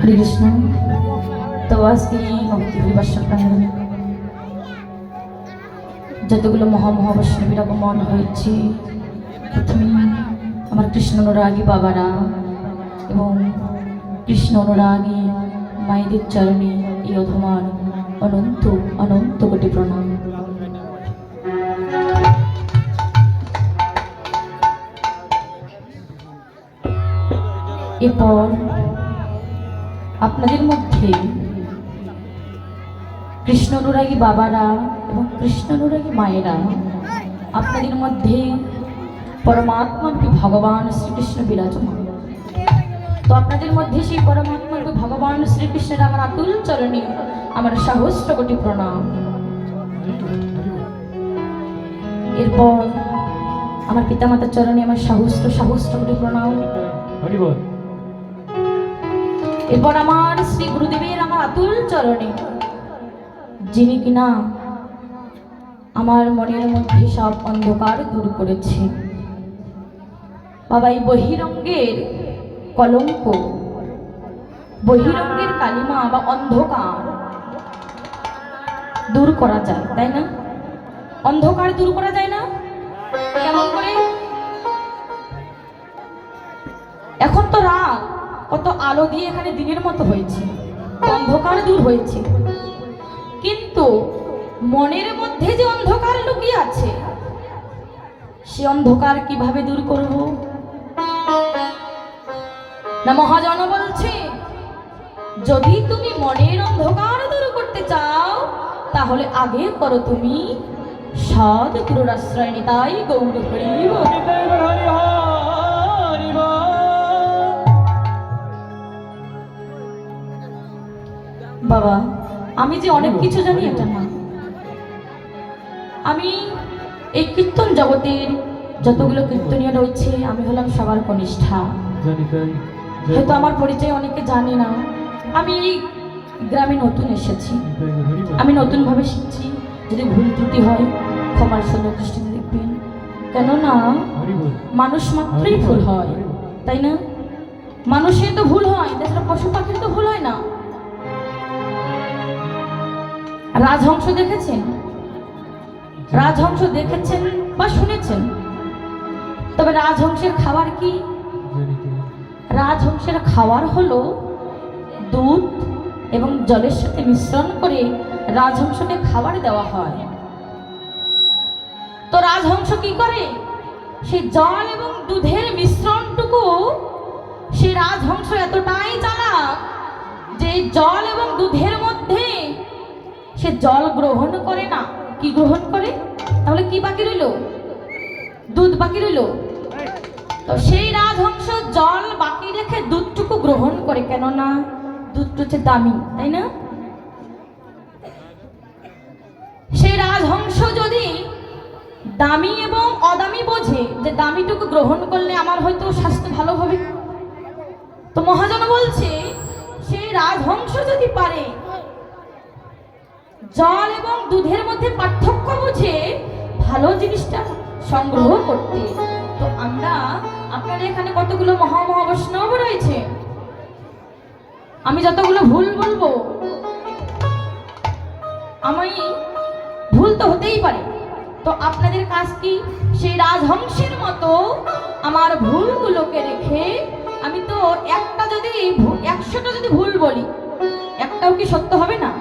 হরে কৃষ্ণ। তো আজকে ভক্তি হরিবাসন প্রাঙ্গণে যতগুলো মহাবৈষ্ণবীর আগমন হয়েছে, প্রথমে আমার কৃষ্ণ অনুরাগী বাবারা এবং কৃষ্ণ অনুরাগী মায়েদের চরণে এই অধমার অনন্ত অনন্ত কোটি প্রণাম। এরপর আপনাদের মধ্যে কৃষ্ণ অনুরাগী বাবারা এবং কৃষ্ণ অনুরাগী মায়েরা, আপনাদের মধ্যে পরমাত্মারূপী ভগবান শ্রীকৃষ্ণ বিরাজমান। তো আপনাদের মধ্যে সেই পরমাত্মারূপী ভগবান শ্রীকৃষ্ণের আমার আতুল চরণে আমার সহস্র কোটি প্রণাম। এরপর আমার পিতামাতার চরণে আমার সহস্র সহস্র কোটি প্রণাম। এরপর আমার শ্রী গুরুদেবের আমার আতুল চরণে, যিনি কিনা আমার মনের মধ্যে সব অন্ধকার দূর করেছে। বাবা, এই বহিরঙ্গের কলঙ্ক, বহিরঙ্গের কালিমা বা অন্ধকার দূর করা যায়, তাই না? অন্ধকার দূর করা যায় না? কেমন করে? এখন তো রাত, কত আলো দিয়ে এখানে দিনের মতো হয়েছে, অন্ধকার দূর হয়েছে, কিন্তু মনের মধ্যে যে অন্ধকার লুকিয়ে আছে, সে অন্ধকার কিভাবে দূর করব? না মহাজন বলছে, যদি তুমি মনের অন্ধকার দূর করতে চাও, তাহলে আগে করো তুমি সদ্গুরুর আশ্রয় নিতাই গৌর হরি। বাবা, আমি যে অনেক কিছু জানি এটা না। আমি এই কীর্তন জগতের যতগুলো কীর্তনীয় রয়েছে, আমি হলাম সবার কনিষ্ঠা। হয়তো আমার পরিচয় অনেকে জানে না। আমি এই গ্রামে নতুন এসেছি, আমি নতুনভাবে শিখছি। যদি ভুল ত্রুটি হয় ক্ষমার সুন্দর দৃষ্টিতে দেখবেন, কেননা মানুষ মাত্রই ভুল হয়, তাই না? মানুষের তো ভুল হয়, তাছাড়া পশু পাখির তো ভুল হয় না। রাজহংস দেখেছেন? রাজহংস দেখেছেন বা শুনেছেন? তবে রাজহংসের খাবার কি? রাজহংসের খাবার হলো দুধ এবং জলের সাথে মিশ্রণ করে রাজহংসকে খাবার দেওয়া হয়। তো রাজহংস কি করে? সেই জল এবং দুধের মিশ্রণটুকু, সেই রাজহংস এতটাই চালাক যে জল এবং দুধের মধ্যে সে জল গ্রহণ করে না। কি গ্রহণ করে? তাহলে কি বাকি রইল? দুধ বাকি রইল। তো সেই রাজহংস জল বাকি রেখে দুধটুকু গ্রহণ করে, কেননা দুধটা হচ্ছে দামি, তাই না? সেই রাজহংস যদি দামি এবং অদামি বোঝে, যে দামিটুকু গ্রহণ করলে আমার হয়তো স্বাস্থ্য ভালো হবে, তো মহাজন বলছে, সেই রাজহংস যদি পারে জল এবং দুধের মধ্যে পার্থক্য বুঝে ভালো জিনিসটা সংগ্রহ করতে, তো আমরা আপনাদের এখানে কতগুলো মহাবৈষ্ণব রয়েছে, আমি যতগুলো ভুল বলবো, আমি ভুল তো হতেই পারে। তো আপনাদের কাজ কি? সেই রাজহংসের মতো আমার ভুলগুলোকে রেখে, আমি তো একটা যদি 100টা যদি ভুল বলি, একটাও কি সত্য হবে না?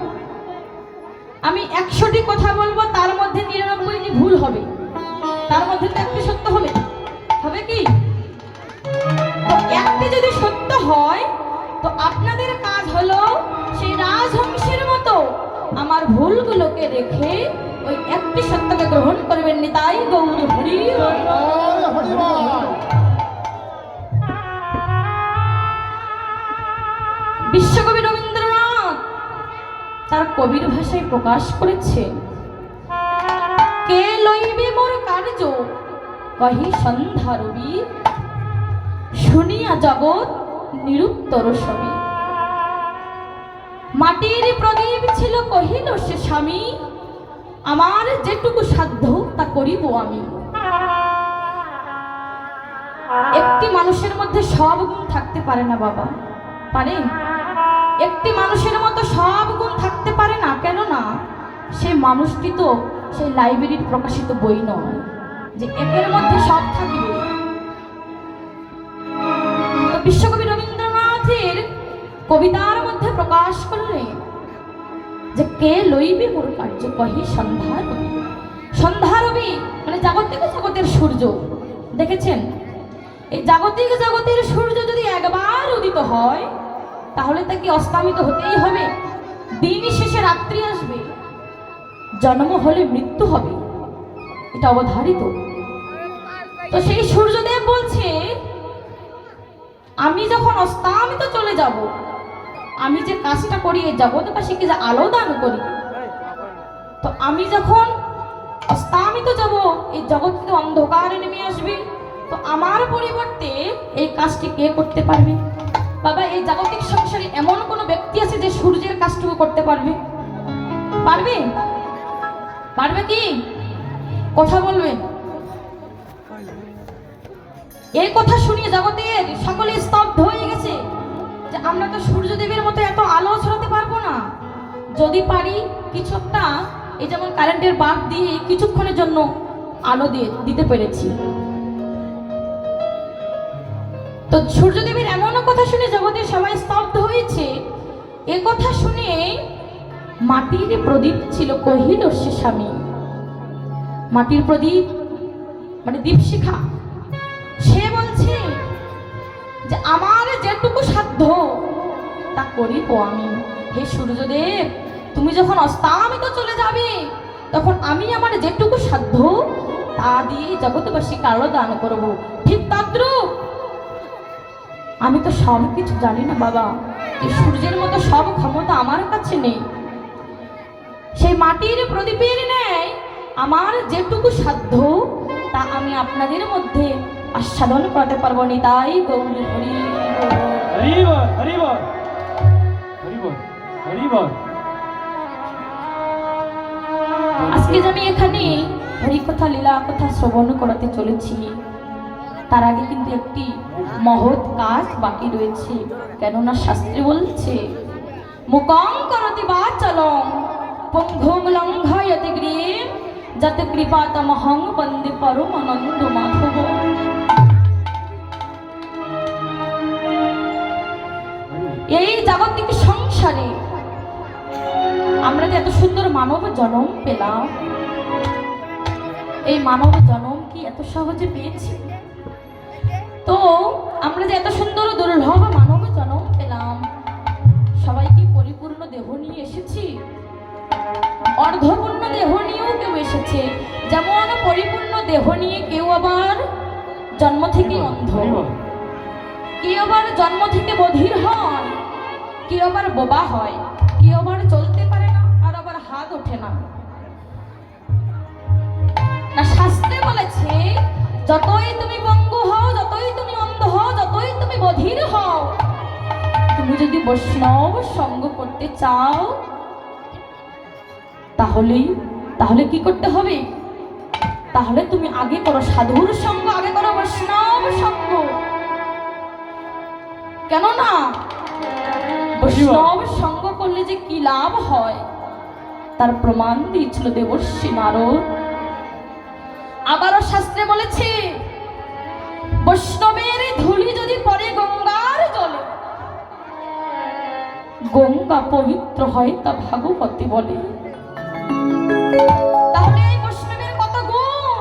আমি 100টি কথা বলবো, তার মধ্যে 99টি ভুল হবে, তার মধ্যে তো একটি সত্য হবে, হবে কি? তো একটি যদি সত্য হয়, তো আপনাদের কাজ হলো সেই রাজহংসের মতো আমার ভুলগুলোকে রেখে ওই একটি সত্যকে গ্রহণ করবেন। নিতাই গৌর হরি। বিশ্বকবি রবীন্দ্রনাথ তার কবির ভাষায় প্রকাশ করেছে, কে লইবে মোর কার্য কহি সন্ধ্যা রবি, শুনিয়া জগৎ নিরুত্তর সবই। মাটির প্রদীপ ছিল কহিল সে স্বামী, আমার যেটুকু সাধ্য তা করিব আমি। একটি মানুষের মধ্যে সব গুণ থাকতে পারে না বাবা, পারে? একটি মানুষের মতো সব গুণ থাকতে পারে না, কেননা সেই মানুষটি তো সেই লাইব্রেরির প্রকাশিত বই নয় যে একের মধ্যে সব থাকবে। তো বিশ্বকবি রবীন্দ্রনাথের কবিতার মধ্যে প্রকাশ করলেন যে কে লইবে মোর কার্য কহি সন্ধ্যারবি। সন্ধ্যারবি মানে জাগতিক জগতের সূর্য। দেখেছেন, এই জাগতিক জগতের সূর্য যদি একবার উদিত হয় তাহলে তাকে অস্তামিত হতেই হবে। দিন শেষে রাত্রি আসবে, জন্ম হলে মৃত্যু হবে, এটা অবধারিত। তো সেই সূর্যদেব বলছে আমি যখন অস্তামিত চলে যাব, আমি যে কাজটা করি এই জগৎবাসীকে যে আলো দান করি, তো আমি যখন অস্তামিত যাব এই জগৎ কিন্তু অন্ধকারে নেমে আসবে, তো আমার পরিবর্তে এই কাজটি কে করতে পারবে? বাবা, এই জাগতিক সংসারে এমন কোনো ব্যক্তি আছে যে সূর্যের কাজটুকু করতে পারবে? পারবে? পারবে কি? কথা বলবেন। এই কথা শুনিয়ে জগতের সকলে স্তব্ধ হয়ে গেছে যে আমরা তো সূর্যদেবের মতো এত আলো ছড়াতে পারবো না। যদি পারি কিছু একটা, এই যেমন কারেন্টের বাল্ব দিয়ে কিছুক্ষণের জন্য আলো দিতে পেরেছি। তো সূর্যদেবের এমন কথা শুনে জগতের সবাই স্তব্ধ হয়েছে। এ কথা শুনে মাটির প্রদীপ ছিল, কহিল সে স্বামী। মাটির প্রদীপ মানে দীপশিখা, সে বলছে যে আমার যেটুকু সাধ্য তা করিব আমি। হে সূর্যদেব, তুমি যখন অস্তামিত চলে যাবে তখন আমি আমার যেটুকু সাধ্য তা দিয়ে জগৎবাসীকে আলো দান করব। ঠিক তদ্রূপ আমি তো সব কিছু জানি না বাবা, এই সূর্যের মতো সব ক্ষমতা আমার কাছে নেই। সেই মাটির প্রদীপের ন্যায় আমার যেটুকু সাধ্য তা আমি আপনাদের মধ্যে আস্বাদন করতে পারবো না। তাই গৌর হরি হরিবল হরিবল হরিবল হরিবল। আজকে যে আমি এখানে হরিকথা লীলা কথা শ্রবণ করাতে চলেছি, তার আগে কিন্তু একটি মহৎ কাজ বাকি রয়েছে। কেননা শাস্ত্রে বলছে মুকং করতি বাচলং পঙ্গুং লঙ্ঘয়তি গৃহীম যাতে কৃপাতমহং বন্দে পরম আনন্দ মাধব। এই জাগতিক সংসারে আমরা যে এত সুন্দর মানব জন্ম পেলাম, এই মানব জন্ম কি এত সহজে পেয়েছি? তো আমরা যে এত সুন্দর দুর্লভ মানব জন্ম পেলাম, সবাই কি পরিপূর্ণ দেহ নিয়ে এসেছি? অর্ধপূর্ণ দেহ নিয়েও কেউ এসেছে। যেমন পরিপূর্ণ দেহ নিয়ে কেউ আবার জন্ম থেকে অন্ধ, কেউ আবার জন্ম থেকে বধির হয়, কেউ আবার বোবা হয়, কেউ আবার চলতে পারে না, আর আবার হাত ওঠে না। না, শাস্ত্রে বলেছে যতই তুমি পঙ্গু হও, যতই তুমি অন্ধ হও, যতই তুমি বধির হও, তুমি যদি বৈষ্ণব সঙ্গ করতে চাও তাহলে কি করতে হবে? তাহলে তুমি আগে করো সাধুর সঙ্গ, আগে করো বৈষ্ণব সঙ্গ। কেননা বৈষ্ণব সঙ্গ করলে যে কি লাভ হয় তার প্রমাণ দিয়েছিল দেবর্ষি নারদ। আবারও শাস্ত্রে বলেছে বৈষ্ণবের ধূলি যদি পড়ে গঙ্গার জলে, গঙ্গা পবিত্র হয় তা ভাগবতী বলে। তাহলে এই বৈষ্ণবের কত গুণ!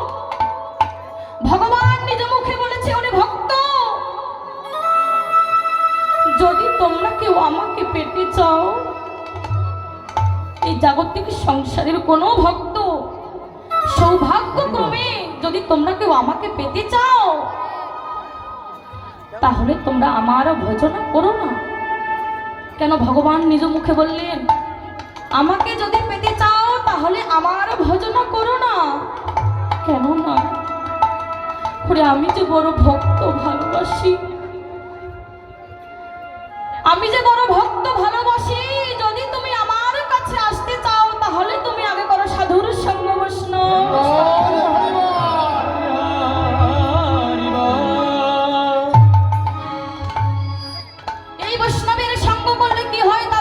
ভগবান নিজ মুখে বলেছে, ওরে ভক্ত, যদি তোমরা কেউ আমাকে পেতে চাও, এই জাগতিক সংসারের কোনো ভক্ত সৌভাগ্যক্রমে যদি তোমরা কেউ আমাকে পেতে চাও, তাহলে তোমরা আমার ভজনা করো না। কেন ভগবান নিজ মুখে বললেন আমাকে যদি পেতে চাও তাহলে আমার ভজনা করো না? কেন না? আমি যে বড় ভক্ত ভালোবাসি, আমি যে বড় ভক্ত ভালোবাসি, যদি তুমি আমার কাছে আসতে চাও তাহলে তুমি আগে করো সাধুর সঙ্গ, বৈষ্ণব। এই বৈষ্ণবের সঙ্গ করলে কি হয় তা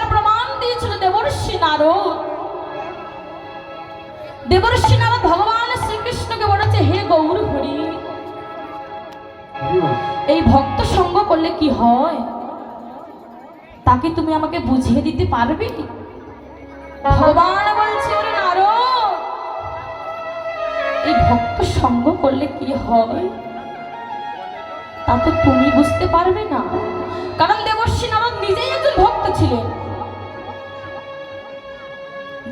নারদ। দেবর্ষি নারদ ভগবান শ্রীকৃষ্ণকে বলেছে, হে গৌর হরি, হরি বল। এই ভক্ত সঙ্গ করলে কি হয় তাকে তুমি আমাকে বুঝিয়ে দিতে পারবে? ভগবান বলছে, ওরে নারদ, এই ভক্ত সঙ্গ করলে কি হয় তা তো তুমি বুঝতে পারবে না, কারণ দেবর্ষি নারদ নিজেই একজন ভক্ত ছিলেন।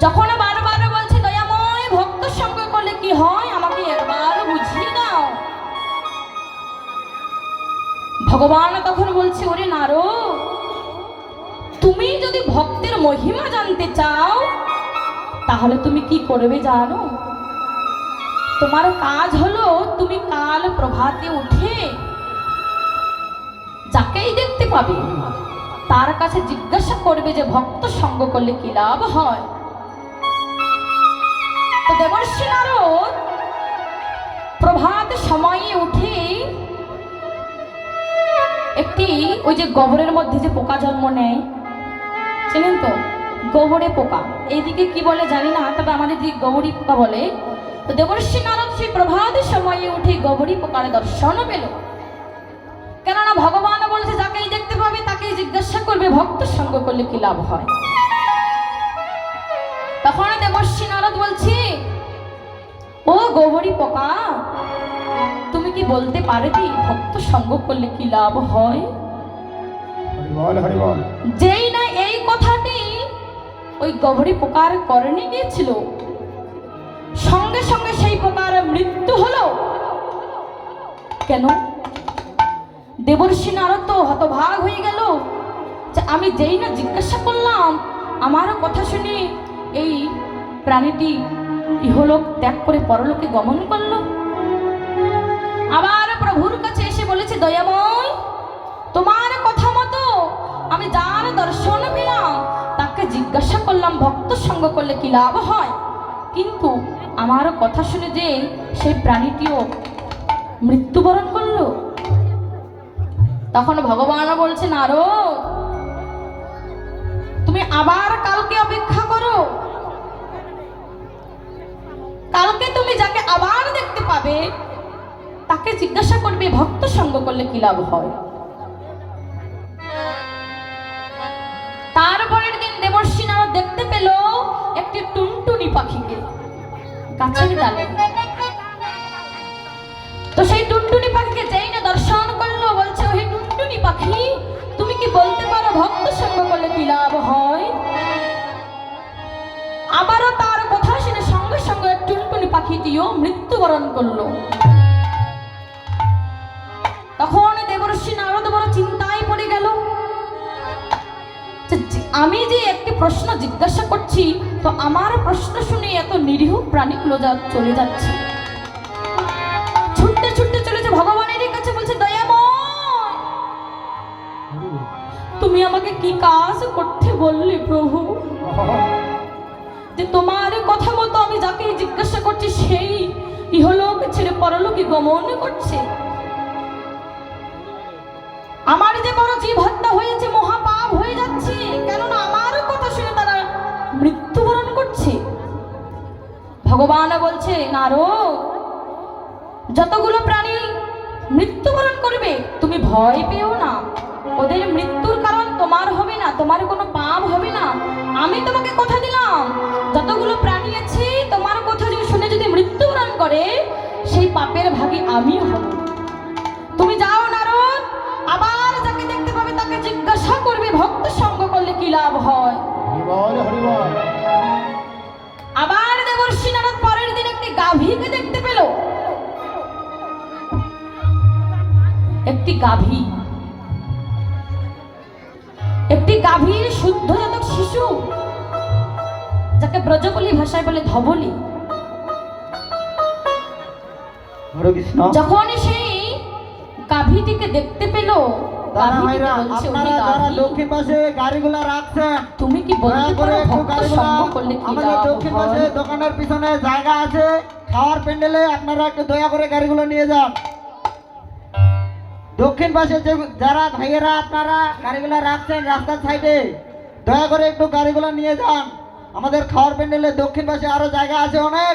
যখন বারবার বলছে, দয়াময়, ভক্ত সঙ্গ করলে কি হয় আমাকে একবার বুঝিয়ে দাও, ভগবান তখন বলছে, ওরে নারদ, তুমি যদি ভক্তের মহিমা জানতে চাও তাহলে তুমি কি করবে জানো? তোমার কাজ হলো, তুমি কাল প্রভাতে উঠে যাকেই দেখতে পাবে তার কাছে জিজ্ঞাসা করবে যে ভক্ত সঙ্গ করলে কি লাভ হয়। তো দেবর্ষি নারদ প্রভাত সময়ে উঠে একটি ওই যে গোবরের মধ্যে যে পোকা জন্ম নেয়, চেনেন তো, গোবরে পোকা, এইদিকে কি বলে জানি না, তবে আমাদের দিকে গৌরী পোকা বলে। তো দেবর্ষি নারদ সেই প্রভাত সময়ে উঠে গৌরী পোকার দর্শন পেল, কেননা ভগবান বলছে যাকেই দেখতে পাবে তাকেই জিজ্ঞাসা করবে ভক্ত সঙ্গ করলে কি লাভ হয়। তখন দেবর্ষি নারদ বলছে, ও গৌরী পোকা, তুমি কি বলতে পারবে ভক্ত সঙ্গ করলে কি লাভ হয়? হরি বল, হরি বল। যেই না এই কথাটি ওই গৌরী পোকার কর্ণে গিয়েছিল, সঙ্গে সঙ্গে সেই পোকার মৃত্যু হলো। কেন? দেবর্ষি নারদ তো হতভাগ হয়ে গেল যে আমি যেই না জিজ্ঞাসা করলাম, আমারও কথা শুনে এই প্রাণীটি ইহলোক ত্যাগ করে পরলোকে গমন করলো। আবার প্রভুর কাছে এসে বলেছে, দয়াময়, তোমার কথা মতো আমি যার দর্শন পেলাম তাকে জিজ্ঞাসা করলাম ভক্ত সঙ্গ করলে কি লাভ হয়, কিন্তু আমার কথা শুনে যে সেই প্রাণীটিও মৃত্যুবরণ করলো। তখন ভগবান বলছে, নারদ, তুমি আবার কালকে অপেক্ষা করো, কালকে তুমি যাকে আবার দেখতে পাবে তাকে জিজ্ঞাসা করবে ভক্ত সঙ্গ করলে কি লাভ হয়। তারপরের দিন দেবর্ষি নারদ দেখতে পেল একটি টুনটুনি পাখিকে গাছের ডালে। তো সেই টুনটুনি পাখিকে যেই না দর্শন করলো, বলছে, ওই টুনটুনি পাখি, তুমি কি বলতে পারো ভক্ত সঙ্গ করলে কি লাভ হয়? আবারও তার কথা শুনে সঙ্গে সঙ্গে টুনটুনি পাখিটিও মৃত্যুবরণ করলো। তখন দেবর্ষি নারদ বড় চিন্তায় পড়ে গেল, আমি যে একটি প্রশ্ন জিজ্ঞাসা করছি, তো আমার প্রশ্ন শুনে এত নিরীহ প্রাণীগুলো চলে যাচ্ছে, ছুটতে ছুটতে চলেছে ভগবানের কাছে, বলছে, দয়াময়, তুমি আমাকে কি কাজ করতে বললে প্রভু, যে তোমার কথা মতো আমি যাকে জিজ্ঞাসা করছি সেই ইহলোক ছেড়ে পরলোকে গমন করছে। আমার যে বড় জীব হত্যা হয়েছে, মহাপাপ হয়ে যাচ্ছে, কেননা আমার কথা শুনে তারা মৃত্যুবরণ করছে। ভগবান বলছে, নারদ, যতগুলো প্রাণী মৃত্যুবরণ করবে তুমি ভয় পেও না, ওদের মৃত্যুর কারণ তোমার হবে না, তোমার কোনো পাপ হবে না। আমি তোমাকে কথা দিলাম, যতগুলো প্রাণী আছে তোমার কথা যদি শুনে যদি মৃত্যুবরণ করে, সেই পাপের ভাগী আমিও হব। তুমি যাও নারদ, আবার যাকে দেখতে পাবে তাকে জিজ্ঞাসা করবে ভক্ত সঙ্গ করলে কি লাভ হয়। হরি বল, হরি বল। আবার দেবর্ষি নারদ পরের দিন একটি গাভীকে দেখতে পেল, একটি গাভী, একটি গাভীর শুদ্ধ জাতক শিশু, যাকে ব্রজবলি ভাষায় বলে ধবলি। হরে কৃষ্ণ। যখন সেই গাভীটিকে দেখতে পেল, দাদা ভাইরা, আপনারা যারা দক্ষিণ পাশে গাড়িগুলো রাখছেন, তুমি কি বলতে পারো ভক্ত সঙ্গ করলে কি আমাদের লাভ দক্ষিণ পাশে হয়? দোকানের পিছনে জায়গা আছে, খাওয়ার প্যান্ডেলে আপনারা একটু দয়া করে গাড়িগুলো নিয়ে যান। দক্ষিণ পাশে যে যারা ভাইয়েরা আপনারা গাড়িগুলো রাখছেন রাস্তার সাইডে, দয়া করে একটু গাড়িগুলো নিয়ে যান। আমাদের খাওয়ার প্যান্ডেলের দক্ষিণ পাশে আরো জায়গা আছে অনেক,